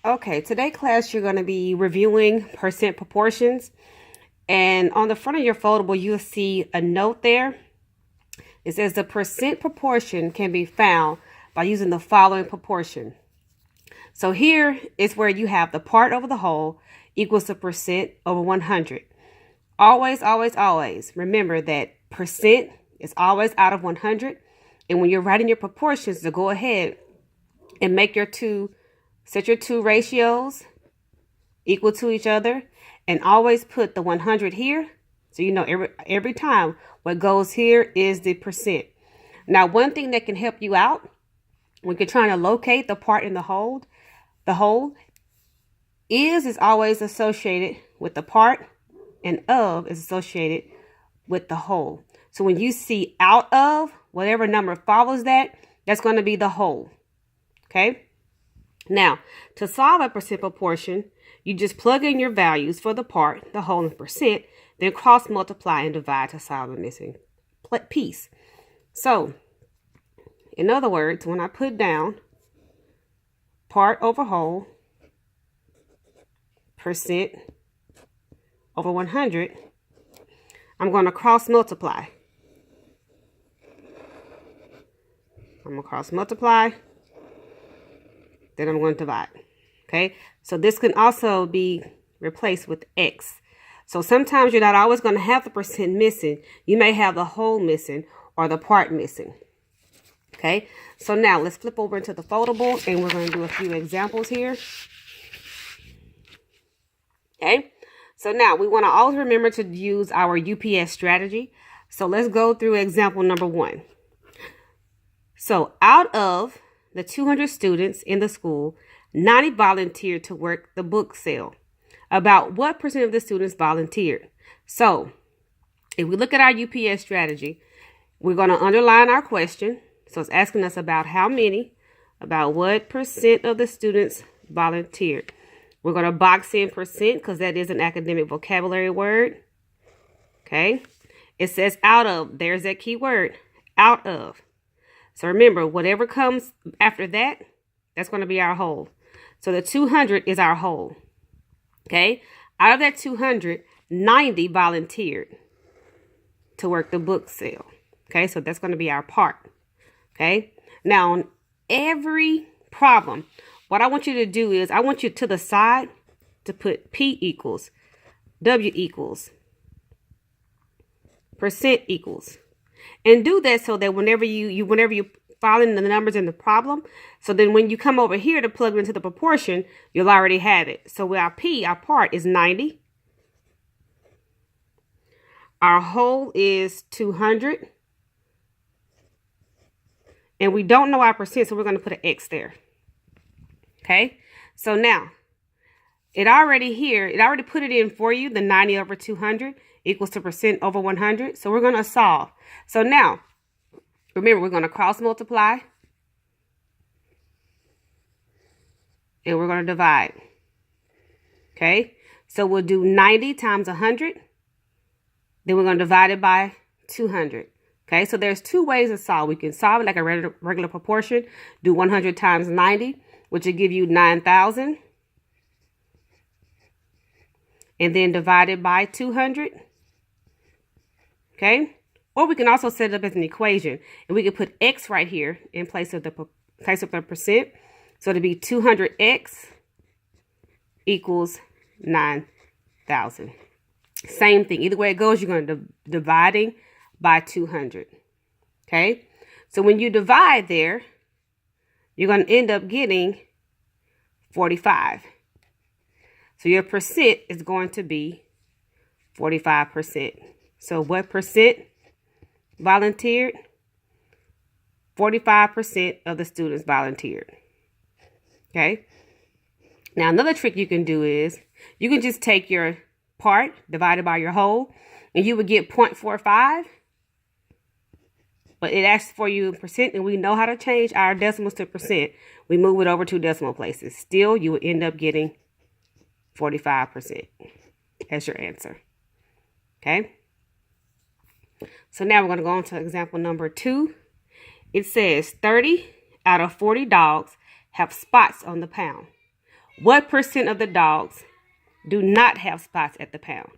Okay, today class you're going to be reviewing percent proportions, and on the front of your foldable you'll see a note there. It says the percent proportion can be found by using the following proportion. So here is where you have the part over the whole equals the percent over 100. Always, always, always remember that percent is always out of 100, and when you're writing your proportions, to go ahead and make set your two ratios equal to each other, and always put the 100 here. So you know every time what goes here is the percent. Now, one thing that can help you out when you're trying to locate the part in the whole is always associated with the part, and of is associated with the whole. So when you see out of, whatever number follows that, that's going to be the whole. Okay? Now, to solve a percent proportion, you just plug in your values for the part, the whole, and percent, then cross multiply and divide to solve the missing piece. So, in other words, when I put down part over whole, percent over 100, I'm going to cross multiply. I'm going to cross multiply. Then I'm going to divide. Okay, so this can also be replaced with X. So sometimes you're not always going to have the percent missing. You may have the whole missing or the part missing. Okay, so now let's flip over into the foldable and we're going to do a few examples here. Okay, so now we want to always remember to use our UPS strategy. So let's go through example number 1. So out of the 200 students in the school, 90 volunteered to work the book sale. About what percent of the students volunteered? So if we look at our UPS strategy, we're going to underline our question. So it's asking us about how many, about what percent of the students volunteered. We're going to box in percent because that is an academic vocabulary word. Okay. It says out of. There's that key word, out of. So remember, whatever comes after that, that's going to be our whole. So the 200 is our whole. Okay. Out of that 200, 90 volunteered to work the book sale. Okay. So that's going to be our part. Okay. Now, on every problem, what I want you to do is I want you to the side to put P equals, W equals, percent equals. And do that so that whenever you file in the numbers in the problem, so then when you come over here to plug it into the proportion, you'll already have it. So our P, our part, is 90. Our whole is 200. And we don't know our percent, so we're going to put an X there. Okay? So now, it already put it in for you, the 90 over 200 equals to percent over 100. So we're going to solve. So now, remember, we're going to cross multiply. And we're going to divide. Okay? So we'll do 90 times 100. Then we're going to divide it by 200. Okay? So there's two ways to solve. We can solve it like a regular proportion. Do 100 times 90, which will give you 9,000. And then divide it by 200. Okay? Or we can also set it up as an equation. And we can put X right here in place of the percent. So it'll be 200X equals 9,000. Same thing. Either way it goes, you're going to dividing by 200. Okay? So when you divide there, you're going to end up getting 45. So your percent is going to be 45%. So what percent volunteered? 45% of the students volunteered. Okay. Now another trick you can do is you can just take your part divided by your whole and you would get 0.45. But it asks for you in percent, and we know how to change our decimals to percent. We move it over 2 decimal places. Still, you would end up getting 45% as your answer. Okay. So now we're going to go on to example number 2. It says 30 out of 40 dogs have spots on the pound. What percent of the dogs do not have spots at the pound?